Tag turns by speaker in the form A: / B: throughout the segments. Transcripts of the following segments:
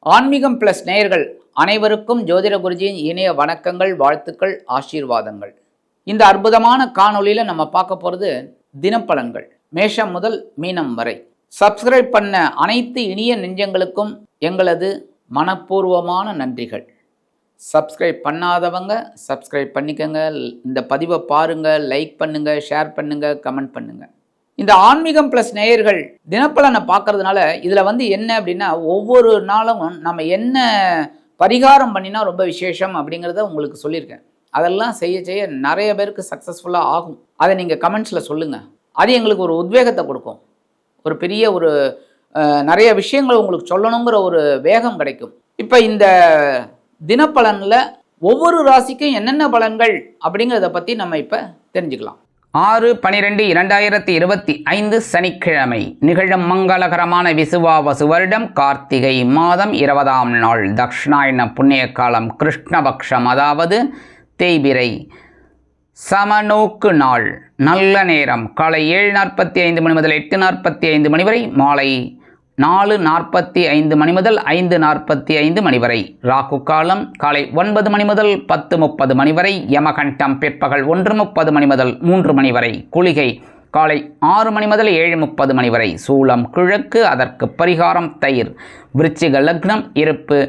A: ஆன்மீகம் பிளஸ் நேயர்கள் அனைவருக்கும் ஜோதிட குருஜியின் இணைய வணக்கங்கள், வாழ்த்துக்கள், ஆசீர்வாதங்கள். இந்த அற்புதமான காணொளியில நம்ம பார்க்க போறது தினப்பலன்கள், மேஷம் முதல் மீனம் வரை. சப்ஸ்கிரைப் பண்ண அனைத்து இனிய நெஞ்சங்களுக்கும் எங்களது மனப்பூர்வமான நன்றிகள். சப்ஸ்கிரைப் பண்ணாதவங்க சப்ஸ்கிரைப் பண்ணிக்கங்க. இந்த பதிவை பாருங்க, லைக் பண்ணுங்க, ஷேர் பண்ணுங்க, கமெண்ட் பண்ணுங்க. இந்த ஆன்மீகம் பிளஸ் நேயர்கள் தினப்பலனை பார்க்கறதுனால இதில் என்ன அப்படின்னா, ஒவ்வொரு நாளும் நம்ம என்ன பரிகாரம் பண்ணினா ரொம்ப விசேஷம் அப்படிங்கிறத உங்களுக்கு சொல்லியிருக்கேன். அதெல்லாம் செய்ய நிறைய பேருக்கு சக்ஸஸ்ஃபுல்லாக ஆகும். அதை நீங்கள் கமெண்ட்ஸில் சொல்லுங்கள். அது எங்களுக்கு ஒரு உத்வேகத்தை கொடுக்கும். ஒரு பெரிய நிறைய விஷயங்கள் உங்களுக்கு சொல்லணுங்கிற ஒரு வேகம் கிடைக்கும். இப்போ இந்த தினப்பலனில் ஒவ்வொரு ராசிக்கும் என்னென்ன பலன்கள் அப்படிங்கிறத பற்றி நம்ம இப்போ தெரிஞ்சுக்கலாம். 6/12/2025 சனிக்கிழமை நிகழும் மங்களகரமான விசுவாவசு வருடம் கார்த்திகை மாதம் 20ஆம் நாள், தக்ஷணாயன புண்ணிய காலம், கிருஷ்ணபக்ஷம், அதாவது தேய்பிரை, சமநோக்கு நாள், நல்ல நேரம் காலை 7:45 மணி முதல் 8:45 மணி வரை, மாலை 4:45 மணி முதல் 5:45 மணி வரை. ராகு காலம் காலை 9 மணி முதல் 10:30 மணி வரை. யமகண்டம் பிற்பகல் 1:30 மணி முதல் 3 மணி வரை. குளிகை காலை 6 மணி முதல் 7:30 மணி வரை. சூலம் கிழக்கு, அதற்கு பரிகாரம் தயிர். விருச்சிக லக்னம், இருப்பு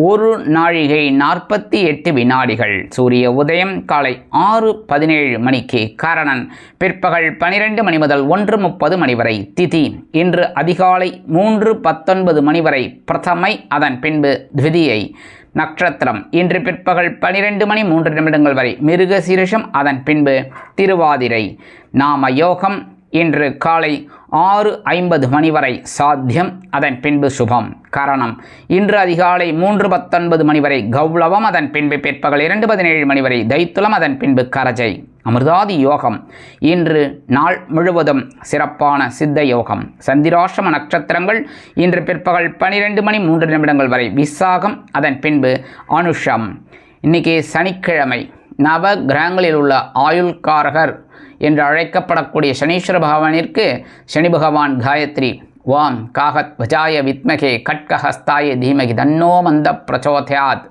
A: 1 நாழிகை 48 வினாடிகள். சூரிய உதயம் காலை 6:17 மணிக்கு. கரணன் பிற்பகல் 12 மணி முதல் 1:30 மணி வரை. திதி இன்று அதிகாலை 3:19 மணி வரை பிரதமை, அதன் பின்பு த்விதியை. நட்சத்திரம் இன்று பிற்பகல் 12 மணி 3 நிமிடங்கள் வரை மிருக சீரிஷம், அதன் பின்பு திருவாதிரை. நாம யோகம் இன்று காலை 6:50 மணி வரை சாத்தியம், அதன் பின்பு சுபம். கரணம் இன்று அதிகாலை 3:19 மணி வரை கௌளவம், அதன் பின்பு பிற்பகல் 2:17 மணி வரை தைத்துலம், அதன் பின்பு கரஜை. அமிர்தாதி யோகம் இன்று நாள் முழுவதும் சிறப்பான சித்த யோகம். சந்திராஷ்டம நட்சத்திரங்கள் இன்று பிற்பகல் 12 மணி 3 நிமிடங்கள் வரை விசாகம், அதன் பின்பு அனுஷம். இன்னைக்கு சனிக்கிழமை. நவ கிரகங்களில் உள்ள ஆயுள்காரகர் என்று அழைக்கப்படக்கூடிய சனீஸ்வர பகவானிற்கு சனி பகவான் காயத்ரி வாம் காகத் வஜாய வித்மகே கட்கஹஸ்தாய தீமகி தன்னோ மந்த பிரச்சோதயாத்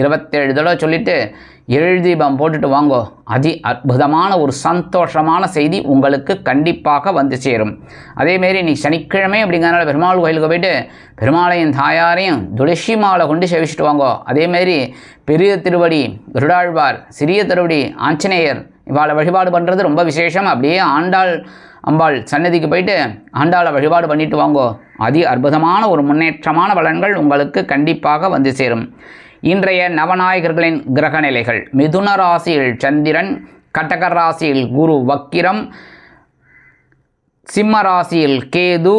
A: 27 தடவை சொல்லிவிட்டு 7 தீபம் போட்டுட்டு வாங்கோ. அதி அற்புதமான ஒரு சந்தோஷமான செய்தி உங்களுக்கு கண்டிப்பாக வந்து சேரும். அதேமாரி நீ சனிக்கிழமை அப்படிங்கிறனால பெருமாள் கோயிலுக்கு போய்ட்டு பெருமாளையும் தாயாரையும் துளசி மாலை கொண்டு சேவிச்சுட்டு வாங்கோ. அதேமாரி பெரிய திருவடி கருடாழ்வார், சிறிய திருவடி ஆஞ்சநேயர், இவாளை வழிபாடு பண்ணுறது ரொம்ப விசேஷம். அப்படியே ஆண்டாள் அம்பாள் சன்னதிக்கு போயிட்டு ஆண்டாளை வழிபாடு பண்ணிட்டு வாங்கோ. அதி அற்புதமான ஒரு முன்னேற்றமான பலன்கள் உங்களுக்கு கண்டிப்பாக வந்து சேரும். இன்றைய நவநாயகர்களின் கிரக நிலைகள்: மிதுன ராசியில் சந்திரன், கடக ராசியில் குரு வக்கிரம், சிம்ம ராசியில் கேது,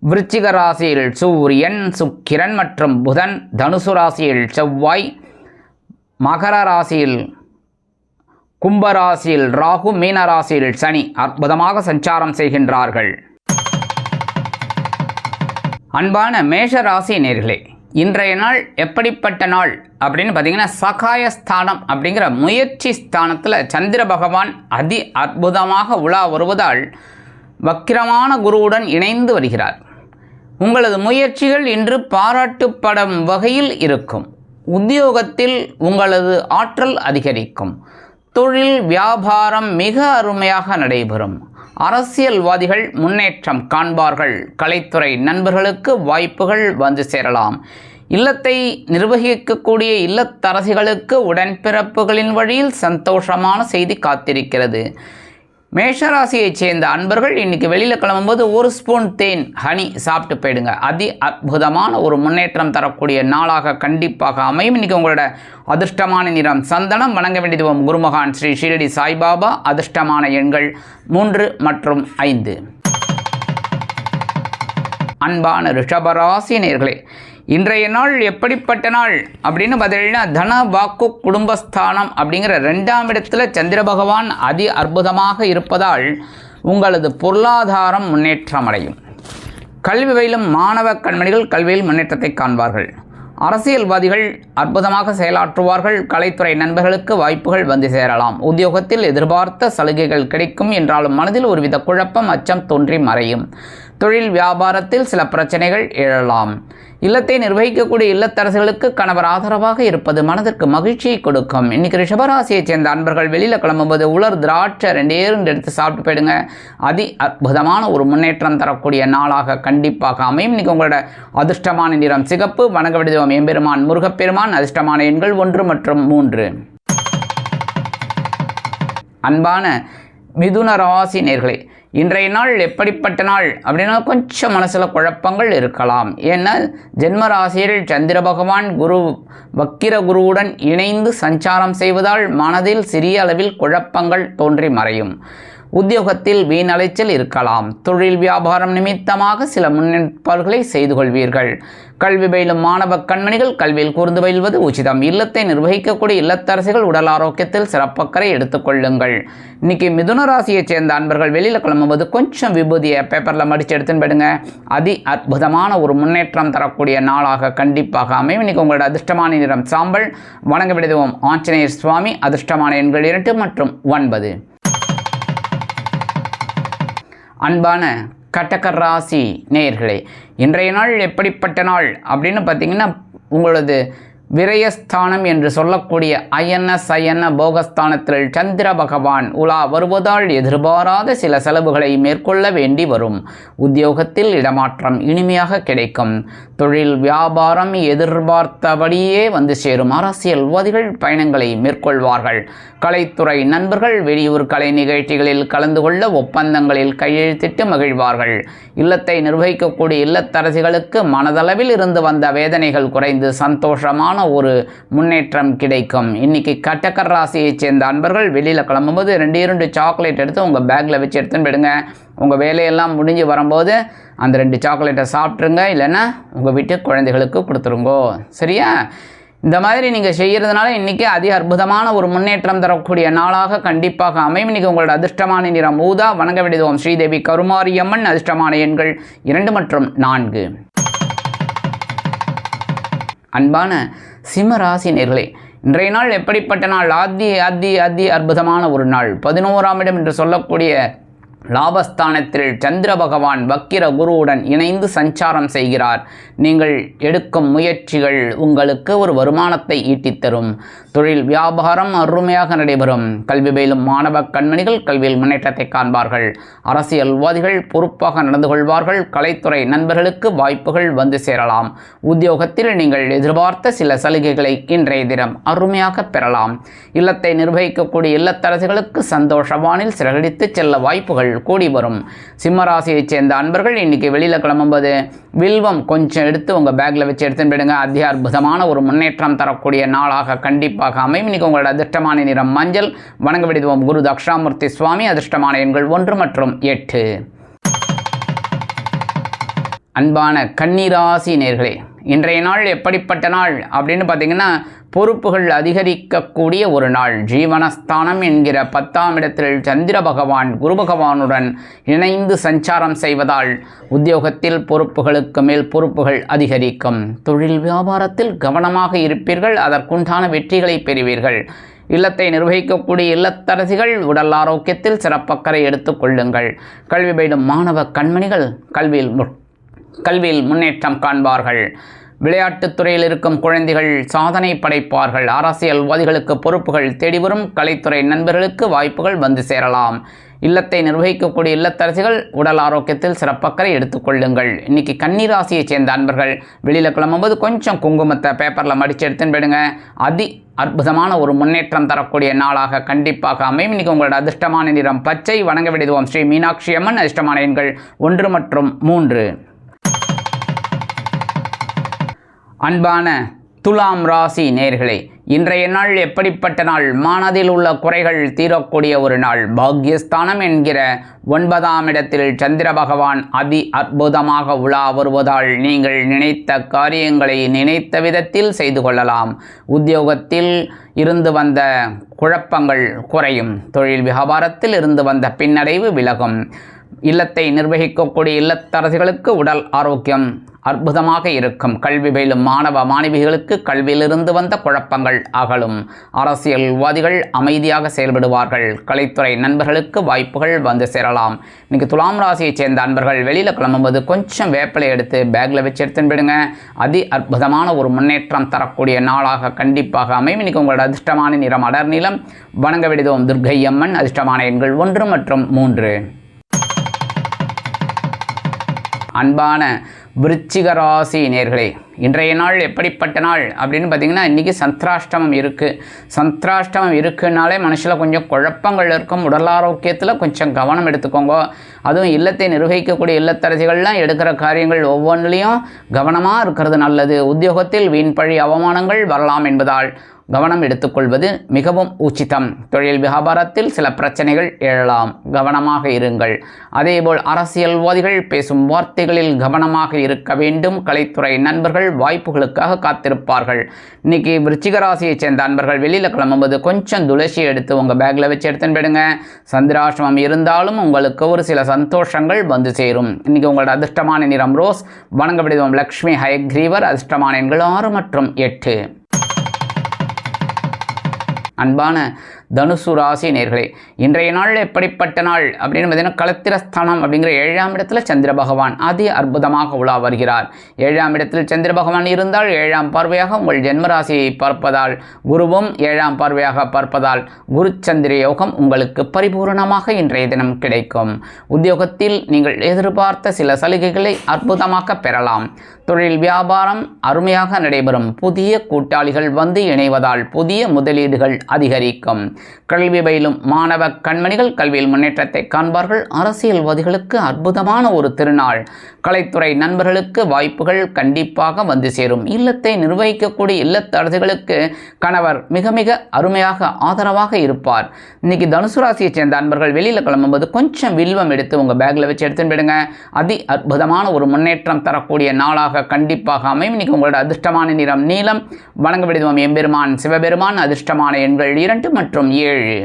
A: விருச்சிக ராசியில் சூரியன், சுக்கிரன் மற்றும் புதன், தனுசு ராசியில் செவ்வாய், மகர ராசியில், கும்பராசியில் ராகு, மீன ராசியில் சனி அற்புதமாக சஞ்சாரம் செய்கின்றார்கள். அன்பான மேஷ ராசி நேயர்களே, இன்றைய நாள் எப்படிப்பட்ட நாள் அப்படின்னு பார்த்தீங்கன்னா, சகாயஸ்தானம் அப்படிங்கிற முயற்சி ஸ்தானத்தில் சந்திர பகவான் அதி அற்புதமாக உலா வருவதால் வக்கிரமான குருவுடன் இணைந்து வருகிறார். உங்களது முயற்சிகள் இன்று பாராட்டுப்படும் வகையில் இருக்கும். உத்தியோகத்தில் உங்களது ஆற்றல் அதிகரிக்கும். தொழில் வியாபாரம் மிக அருமையாக நடைபெறும். அரசியல்வாதிகள் முன்னேற்றம் காண்பார்கள். கலைத்துறை நண்பர்களுக்கு வாய்ப்புகள் வந்து சேரலாம். இல்லத்தை நிர்வகிக்கக்கூடிய இல்லத்தரசிகளுக்கு உடன்பிறப்புகளின் வழியில் சந்தோஷமான செய்தி காத்திருக்கிறது. மேஷராசியைச் சேர்ந்த அன்பர்கள் இன்றைக்கி வெளியில் கிளம்பும்போது 1 ஸ்பூன் தேன், ஹனி சாப்பிட்டு போயிடுங்க. அதி அற்புதமான ஒரு முன்னேற்றம் தரக்கூடிய நாளாக கண்டிப்பாக அமையும். இன்றைக்கி உங்களோட அதிர்ஷ்டமான நிறம் சந்தனம். வணங்க வேண்டியது குருமகான் ஸ்ரீ ஷீரடி சாய்பாபா. அதிர்ஷ்டமான எண்கள் 3 மற்றும் 5. அன்பான ரிஷபராசி நேயர்களே, இன்றைய நாள் எப்படிப்பட்ட நாள் அப்படின்னு பார்த்தீங்கன்னா, தன வாக்கு குடும்பஸ்தானம் அப்படிங்கிற 2ஆம் இடத்துல சந்திர பகவான் அதி அற்புதமாக இருப்பதால் உங்களது பொருளாதாரம் முன்னேற்றம் அடையும். கல்வி பயிலும் மாணவ கண்மணிகள் கல்வியில் முன்னேற்றத்தை காண்பார்கள். அரசியல்வாதிகள் அற்புதமாக செயலாற்றுவார்கள். கலைத்துறை நண்பர்களுக்கு வாய்ப்புகள் வந்து சேரலாம். உத்தியோகத்தில் எதிர்பார்த்த சலுகைகள் கிடைக்கும் என்றாலும் மனதில் ஒருவித குழப்பம், அச்சம் தோன்றி மறையும். தொழில் வியாபாரத்தில் சில பிரச்சனைகள் எழலாம். இல்லத்தை நிர்வகிக்கக்கூடிய இல்லத்தரசுகளுக்கு கணவர் ஆதரவாக இருப்பது மனதிற்கு மகிழ்ச்சியை கொடுக்கும். இன்னைக்கு ரிஷபராசியைச் சேர்ந்த அன்பர்கள் வெளியில் கிளம்பும்போது உலர் திராட்சை 2 எடுத்து சாப்பிட்டு போயிடுங்க. அற்புதமான ஒரு முன்னேற்றம் தரக்கூடிய நாளாக கண்டிப்பாக அமையும். இன்னைக்கு உங்களோட அதிர்ஷ்டமான நிறம் சிகப்பு. வணங்க விடுவோம் எம்பெருமான் முருகப்பெருமான். அதிர்ஷ்டமான எண்கள் 1 மற்றும் 3. அன்பான மிதுன ராசி நேயர்களே, இன்றைய நாள் எப்படிப்பட்ட நாள் அப்படின்னா கொஞ்சம் மனசில் குழப்பங்கள் இருக்கலாம். ஏன்னா ஜென்ம ராசியில் சந்திர பகவான் வக்கிர குருவுடன் இணைந்து சஞ்சாரம் செய்வதால் மனதில் சிறிய அளவில் குழப்பங்கள் தோன்றி மறையும். உத்தியோகத்தில் வீண் அலைச்சல் இருக்கலாம். தொழில் வியாபாரம் நிமித்தமாக சில முன்னேற்பாடுகளை செய்து கொள்வீர்கள். கல்வி பயிலும் மாணவ கண்மணிகள் கல்வியில் கூர்ந்து பயில்வது உச்சிதம். இல்லத்தை நிர்வகிக்கக்கூடிய இல்லத்தரசிகள் உடல் ஆரோக்கியத்தில் சிறப்பக்கறை எடுத்துக்கொள்ளுங்கள். இன்னைக்கு மிதுன ராசியைச் சேர்ந்த அன்பர்கள் வெளியில் கிளம்பும்போது கொஞ்சம் விபூதியை பேப்பரில் மடித்து எடுத்துன்னு போயிடுங்க. அற்புதமான ஒரு முன்னேற்றம் தரக்கூடிய நாளாக கண்டிப்பாக அமையும். இன்னைக்கு உங்களோட அதிர்ஷ்டமான நிறம் சாம்பல். வணங்க விடுவோம் ஆஞ்சநேயர் சுவாமி. அதிர்ஷ்டமான எண்கள் 2 மற்றும் 9. அன்பான கடக ராசி நேயர்களே, இன்றைய நாள் எப்படிப்பட்ட நாள் அப்படின்னு பார்த்தீங்கன்னா உங்களது விரயஸ்தானம் என்று சொல்லக்கூடிய அயன போகஸ்தானத்தில் சந்திர பகவான் உலா வருவதால் எதிர்பாராத சில செலவுகளை மேற்கொள்ள வேண்டி வரும். உத்தியோகத்தில் இடமாற்றம் இனிமையாக கிடைக்கும். தொழில் வியாபாரம் எதிர்பார்த்தபடியே வந்து சேரும். அரசியல்வாதிகள் பயணங்களை மேற்கொள்வார்கள். கலைத்துறை நண்பர்கள் வெளியூர் கலை நிகழ்ச்சிகளில் கலந்து கொள்ள ஒப்பந்தங்களில் கையெழுத்திட்டு மகிழ்வார்கள். இல்லத்தை நிர்வகிக்கக்கூடிய இல்லத்தரசிகளுக்கு மனதளவில் இருந்து வந்த வேதனைகள் குறைந்து சந்தோஷமான ஒரு முன்னேற்றம் கிடைக்கும். இன்னைக்கு கடக ராசியைச் சேர்ந்த அன்பர்கள் வெளியில் கிளம்பும்போது 2 சாக்லேட் எடுத்து உங்கள் பேக்கில் வச்சு எடுத்துன்னு போயிடுங்க. உங்கள் வேலையெல்லாம் முடிஞ்சு வரும்போது அந்த 2 சாக்லேட்டை சாப்பிட்ருங்க. இல்லைன்னா உங்கள் வீட்டு குழந்தைகளுக்கு கொடுத்துருங்கோ. சரியா? இந்த மாதிரி நீங்கள் செய்கிறதுனால இன்றைக்கி அற்புதமான ஒரு முன்னேற்றம் தரக்கூடிய நாளாக கண்டிப்பாக அமையும். இன்றைக்கி உங்களோட அதிர்ஷ்டமான நிறம் ஊதா. வணங்க விடுவோம் ஸ்ரீதேவி கருமாரியம்மன். அதிர்ஷ்டமான எண்கள் 2 மற்றும் 4. அன்பான சிம்ம ராசி நேயர்களே, இன்றைய நாள் எப்படிப்பட்ட நாள்? அற்புதமான ஒரு நாள். 11ஆம் இடம் என்று சொல்லக்கூடிய லாபஸ்தானத்தில் சந்திர பகவான் வக்கிர குருவுடன் இணைந்து சஞ்சாரம் செய்கிறார். நீங்கள் எடுக்கும் முயற்சிகள் உங்களுக்கு ஒரு வருமானத்தை ஈட்டித்தரும். தொழில் வியாபாரம் அருமையாக நடைபெறும். கல்வி பயிலும் மாணவ கண்மணிகள் கல்வியில் முன்னேற்றத்தை காண்பார்கள். அரசியல்வாதிகள் பொறுப்பாக நடந்து கொள்வார்கள். கலைத்துறை நண்பர்களுக்கு வாய்ப்புகள் வந்து சேரலாம். உத்தியோகத்தில் நீங்கள் எதிர்பார்த்த சில சலுகைகளை இன்றைய தினம் அருமையாக பெறலாம். இல்லத்தை நிர்வகிக்கக்கூடிய இல்லத்தரசிகளுக்கு சந்தோஷவானில் சிறகடித்து செல்ல வாய்ப்புகள் கூடி வரும். சிம்மராசியைச் சேர்ந்த அன்பர்கள் இன்னைக்கு வெளியில் கிளம்பும்போது வில்வம் கொஞ்சம் எடுத்து உங்கள் பேக்கில் வச்சு எடுத்துன்னு போயிடுங்க. அற்புதமான ஒரு முன்னேற்றம் தரக்கூடிய நாளாக கண்டிப்பாக அமையும். இன்னைக்கு உங்களோட அதிர்ஷ்டமான நிறம் மஞ்சள். வணங்க விடுவோம் குரு தக்ஷாமூர்த்தி சுவாமி. அதிர்ஷ்டமான எண்கள் 1 மற்றும் 8. அன்பான கன்னிராசி நேயர்களே, இன்றைய நாள் எப்படிப்பட்ட நாள் அப்படின்னு பார்த்தீங்கன்னா பொறுப்புகள் அதிகரிக்கக்கூடிய ஒரு நாள். ஜீவனஸ்தானம் என்கிற 10ஆம் இடத்தில் சந்திர பகவான் குரு பகவானுடன் இணைந்து சஞ்சாரம் செய்வதால் உத்தியோகத்தில் பொறுப்புகளுக்கு மேல் பொறுப்புகள் அதிகரிக்கும். தொழில் வியாபாரத்தில் கவனமாக இருப்பீர்கள். அதற்குண்டான வெற்றிகளை பெறுவீர்கள். இல்லத்தை நிர்வகிக்கக்கூடிய இல்லத்தரசிகள் உடல் ஆரோக்கியத்தில் சிறப்பக்கறை எடுத்துக் கொள்ளுங்கள். கல்வி பயிலும் மாணவ கண்மணிகள் கல்வியில் முன்னேற்றம் காண்பார்கள். விளையாட்டுத் துறையில் இருக்கும் குழந்தைகள் சாதனை படைப்பார்கள். அரசியல்வாதிகளுக்கு பொறுப்புகள் தேடிவரும். கலைத்துறை நண்பர்களுக்கு வாய்ப்புகள் வந்து சேரலாம். இல்லத்தை நிர்வகிக்கக்கூடிய இல்லத்தரசிகள் உடல் ஆரோக்கியத்தில் சிறப்பக்கறை எடுத்துக்கொள்ளுங்கள். இன்றைக்கி கன்னிராசியைச் சேர்ந்த அன்பர்கள் வெளியில் கிளம்பும்போது கொஞ்சம் குங்குமத்தை பேப்பரில் மடித்து எடுத்துன்னு போயிடுங்க. அற்புதமான ஒரு முன்னேற்றம் தரக்கூடிய நாளாக கண்டிப்பாக அமையும். இன்றைக்கி உங்களோட அதிர்ஷ்டமான நிறம் பச்சை. வணங்க விடுவோம் ஸ்ரீ மீனாட்சி அம்மன். அதிர்ஷ்டமான எண்கள் 1 மற்றும் 3. அன்பான துலாம் ராசி நேயர்களே, இன்றைய நாள் எப்படிப்பட்ட நாள்? மனதில் உள்ள குறைகள் தீரக்கூடிய ஒரு நாள். பாக்யஸ்தானம் என்கிற 9ஆம் இடத்தில் சந்திர பகவான் அற்புதமாக உலா வருவதால் நீங்கள் நினைத்த காரியங்களை நினைத்த விதத்தில் செய்து கொள்ளலாம். உத்தியோகத்தில் இருந்து வந்த குழப்பங்கள் குறையும். தொழில் வியாபாரத்தில் இருந்து வந்த பின்னடைவு விலகும். இல்லத்தை நிர்வகிக்கக்கூடிய இல்லத்தரசிகளுக்கு உடல் ஆரோக்கியம் அற்புதமாக இருக்கும். கல்வி பயிலும் மாணவ மாணவிகளுக்கு கல்வியிலிருந்து வந்த குழப்பங்கள் அகலும். அரசியல்வாதிகள் அமைதியாக செயல்படுவார்கள். கலைத்துறை நண்பர்களுக்கு வாய்ப்புகள் வந்து சேரலாம். இன்றைக்கி துலாம் ராசியைச் சேர்ந்த அன்பர்கள் வெளியில் கிளம்பும்போது கொஞ்சம் வேப்பிலை எடுத்து பேக்கில் வச்சு எடுத்துன்னு போயிடுங்க. அதி அற்புதமான ஒரு முன்னேற்றம் தரக்கூடிய நாளாக கண்டிப்பாக அமையும். இன்றைக்கி உங்களோட அதிர்ஷ்டமான நிறம் அடர் நீலம். வணங்க விடுதோம் துர்க்கை அம்மன். அதிர்ஷ்டமான எண்கள் 1 மற்றும் 3. அன்பான விருச்சிக ராசி நேயர்களே, இன்றைய நாள் எப்படிப்பட்ட நாள் அப்படின்னு பார்த்தீங்கன்னா, இன்றைக்கி சந்திராஷ்டமம் இருக்குது. சந்திராஷ்டமம் இருக்குன்னாலே மனுஷில் கொஞ்சம் குழப்பங்கள் இருக்கும். உடல் ஆரோக்கியத்தில் கொஞ்சம் கவனம் எடுத்துக்கோங்க. அதுவும் இல்லத்தை நிர்வகிக்கக்கூடிய இல்லத்தரசிகள்லாம் எடுக்கிற காரியங்கள் ஒவ்வொன்றிலையும் கவனமாக இருக்கிறது நல்லது. உத்தியோகத்தில் வீண்பழி அவமானங்கள் வரலாம் என்பதால் கவனம் எடுத்துக்கொள்வது மிகவும் உச்சிதம். தொழில் வியாபாரத்தில் சில பிரச்சனைகள் எழலாம், கவனமாக இருங்கள். அதேபோல் அரசியல்வாதிகள் பேசும் வார்த்தைகளில் கவனமாக இருக்க வேண்டும். கலைத்துறை நண்பர்கள் வாய்ப்புகளுக்காக காத்திருப்பார்கள். இன்றைக்கி விருச்சிக ராசியைச் சேர்ந்த நண்பர்கள் வெளியில் கிளம்பும்போது கொஞ்சம் துளசி எடுத்து உங்கள் பேக்கில் வச்சு எடுத்துன்னு போயிடுங்க. சந்திராசிரமம் இருந்தாலும் உங்களுக்கு ஒரு சில சந்தோஷங்கள் வந்து சேரும். இன்றைக்கி உங்களோட அதிர்ஷ்டமான நிறம் ரோஸ். வணங்க விடுவோம் லக்ஷ்மி ஹயக்ரீவர். அதிர்ஷ்டமான எண்கள் 6 மற்றும் 8. அன்பான தனுசு ராசி நேயர்களே, இன்றைய நாள் எப்படிப்பட்ட நாள் அப்படின்னு பார்த்தீங்கன்னா, களத்திரஸ்தானம் அப்படிங்கிற 7ஆம் இடத்துல சந்திர பகவான் அதி அற்புதமாக உலா வருகிறார். 7ஆம் இடத்தில் சந்திர பகவான் இருந்தால் 7ஆம் பார்வையாக உங்கள் ஜென்மராசியை பார்ப்பதால், குருவும் 7ஆம் பார்வையாக பார்ப்பதால் குரு சந்திர யோகம் உங்களுக்கு பரிபூர்ணமாக இன்றைய தினம் கிடைக்கும். உத்தியோகத்தில் நீங்கள் எதிர்பார்த்த சில சலுகைகளை அற்புதமாக பெறலாம். தொழில் வியாபாரம் அருமையாக நடைபெறும். புதிய கூட்டாளிகள் வந்து இணைவதால் புதிய முதலீடுகள் அதிகரிக்கும். கல்வி பயிலும் மாணவ கண்மணிகள் கல்வியில் முன்னேற்றத்தை காண்பார்கள். அரசியல்வாதிகளுக்கு அற்புதமான ஒரு திருநாள். கலைத்துறை நண்பர்களுக்கு வாய்ப்புகள் கண்டிப்பாக வந்து சேரும். இல்லத்தை நிர்வகிக்கக்கூடிய இல்லத்தரசிகளுக்கு கணவர் மிக மிக அருமையாக ஆதரவாக இருப்பார். இன்னைக்கு தனுசு ராசியைச் சேர்ந்த அன்பர்கள் வெளியில் கிளம்பும்போது கொஞ்சம் வில்வம் எடுத்து உங்கள் பேக்கில் வச்சு எடுத்துன்னு போயிடுங்க. அதி அற்புதமான ஒரு முன்னேற்றம் தரக்கூடிய நாளாக கண்டிப்பாக அமையும். இன்னைக்கு உங்களோட அதிர்ஷ்டமான நிறம் நீலம். வணங்க விடுவோம் எம்பெருமான் சிவபெருமான். அதிர்ஷ்டமான எண்கள் 2 மற்றும் 7.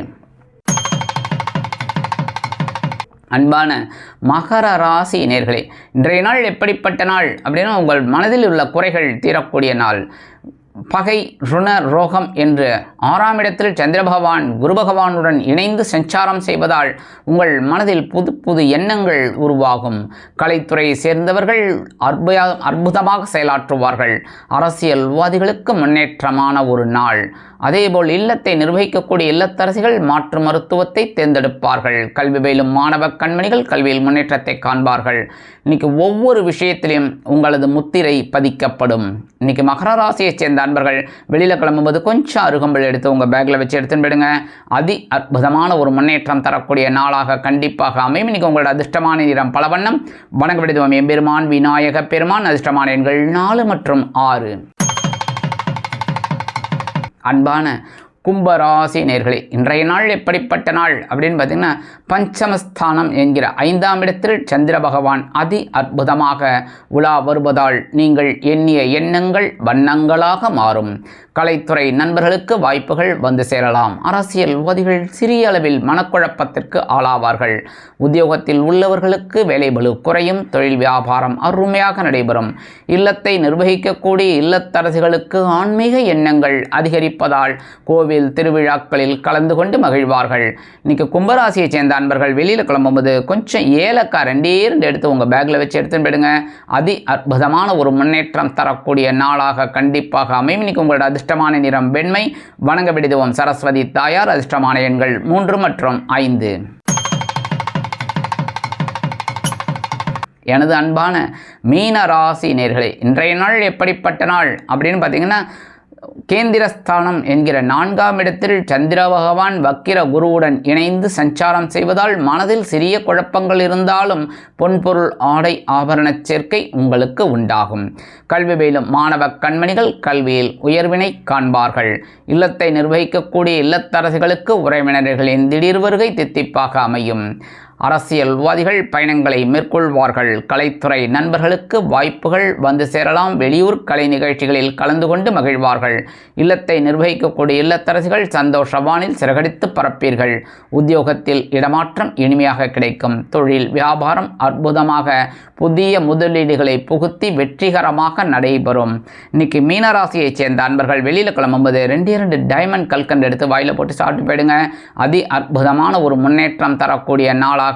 A: அன்பான மகர ராசி நேயர்களே, இன்றைய நாள் எப்படிப்பட்ட நாள் அப்படின்னா, உங்கள் மனதில் உள்ள குறைகள் தீரக்கூடிய நாள். பகை ருண ரோகம் என்று 6ஆம் இடத்தில் சந்திர பகவான் குரு பகவானுடன் இணைந்து சஞ்சாரம் செய்வதால் உங்கள் மனதில் புது புது எண்ணங்கள் உருவாகும். கலைத்துறையை சேர்ந்தவர்கள் அற்புதமாக செயலாற்றுவார்கள். அரசியல்வாதிகளுக்கு முன்னேற்றமான ஒரு நாள். அதேபோல் இல்லத்தை நிர்வகிக்கக்கூடிய இல்லத்தரசிகள் மாற்று மருத்துவத்தை தேர்ந்தெடுப்பார்கள். கல்வி பயிலும் மாணவ கண்மணிகள் கல்வியில் முன்னேற்றத்தை காண்பார்கள். இன்னைக்கு ஒவ்வொரு விஷயத்திலும் உங்களது முத்திரை பதிக்கப்படும். இன்னைக்கு மகர ராசியைச் சேர்ந்த அன்பர்கள் வெளியில் கிளம்பும்போது கொஞ்சம் அருகம்புல் எடுத்து உங்கள் பேக்கில் வச்சு எடுத்துன்னு போயிடுங்க. அதி அற்புதமான ஒரு முன்னேற்றம் தரக்கூடிய நாளாக கண்டிப்பாக அமையும். இன்னைக்கு உங்களோட அதிர்ஷ்டமான நிறம் பலவண்ணம். வணங்க விடுவோம் எம்பெருமான் விநாயக பெருமான். அதிர்ஷ்டமான எண்கள் 4 மற்றும் 6. அன்பான கும்பராசி நேயர்களே, இன்றைய நாள் எப்படிப்பட்ட நாள் அப்படின்னு பார்த்தீங்கன்னா, பஞ்சமஸ்தானம் என்கிற 5ஆம் இடத்தில் சந்திர பகவான் அதி அற்புதமாக உலா வருவதால் நீங்கள் எண்ணிய எண்ணங்கள் வண்ணங்களாக மாறும். கலைத்துறை நண்பர்களுக்கு வாய்ப்புகள் வந்து சேரலாம். அரசியல்வாதிகள் சிறிய அளவில் மனக்குழப்பத்திற்கு ஆளாவார்கள். உத்தியோகத்தில் உள்ளவர்களுக்கு வேலைபளு குறையும். தொழில் வியாபாரம் அருமையாக நடைபெறும். இல்லத்தை நிர்வகிக்கக்கூடிய இல்லத்தரசிகளுக்கு ஆன்மீக எண்ணங்கள் அதிகரிப்பதால் கோவில் திருவிழாக்களில் கலந்து கொண்டு மகிழ்வார்கள். இன்னைக்கு கும்பராசியைச் சேர்ந்த அன்பர்கள் வெளியில் கிளம்பும்போது கொஞ்சம் ஏலக்காய் 2 எடுத்து உங்கள் பேக்கில் வச்சு எடுத்துன்னு போயிடுங்க. அதி அற்புதமான ஒரு முன்னேற்றம் தரக்கூடிய நாளாக கண்டிப்பாக அமையும். இன்னைக்கு உங்களோட அதிர்ஷ்டமான நிறம் வெண்மை. வணங்க விடுவோம் சரஸ்வதி தாயார். அதிர்ஷ்டமான எண்கள் 3 மற்றும் 5. எனது அன்பான மீன ராசி நேயர்களே, இன்றைய நாள் எப்படிப்பட்ட நாள் அப்படின்னு பார்த்தீங்கன்னா, கேந்திரஸ்தானம் என்கிற 4ஆம் இடத்தில் சந்திர பகவான் வக்கிர குருவுடன் இணைந்து சஞ்சாரம் செய்வதால் மனதில் சிறிய குழப்பங்கள் இருந்தாலும் பொன்பொருள் ஆடை ஆபரண சேர்க்கை உங்களுக்கு உண்டாகும். கல்வி பயிலும் மாணவ கண்மணிகள் கல்வியில் உயர்வினை காண்பார்கள். இல்லத்தை நிர்வகிக்கக்கூடிய இல்லத்தரசிகளுக்கு உறவினர்களின் திடீர் வருகை தித்திப்பாக அமையும். அரசியல்வாதிகள் பயணங்களை மேற்கொள்வார்கள். கலைத்துறை நண்பர்களுக்கு வாய்ப்புகள் வந்து சேரலாம். வெளியூர் கலை நிகழ்ச்சிகளில் கலந்து கொண்டு மகிழ்வார்கள். இல்லத்தை நிர்வகிக்கக்கூடிய இல்லத்தரசிகள் சந்தோஷவானில் சிறகடித்து பரப்பீர்கள். உத்தியோகத்தில் இடமாற்றம் இனிமையாக கிடைக்கும். தொழில் வியாபாரம் அற்புதமாக புதிய முதலீடுகளை புகுத்தி வெற்றிகரமாக நடைபெறும். இன்னைக்கு மீனராசியைச் சேர்ந்த அன்பர்கள் வெளியில் கிளம்பும்போது 2 டைமண்ட் கல்கண்டு எடுத்து வாயில போட்டு சாப்பிட்டு போயிடுங்க. அதி அற்புதமான ஒரு முன்னேற்றம் தரக்கூடிய நாளாக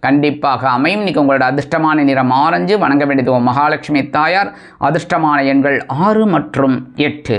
A: கண்டிப்பாக அமையும். இன்னைக்கு உங்களோட அதிர்ஷ்டமான நிறம் ஆரஞ்சு. வணங்க வேண்டியது மகாலட்சுமி தாயார். அதிர்ஷ்டமான எண்கள் 6 மற்றும் 8.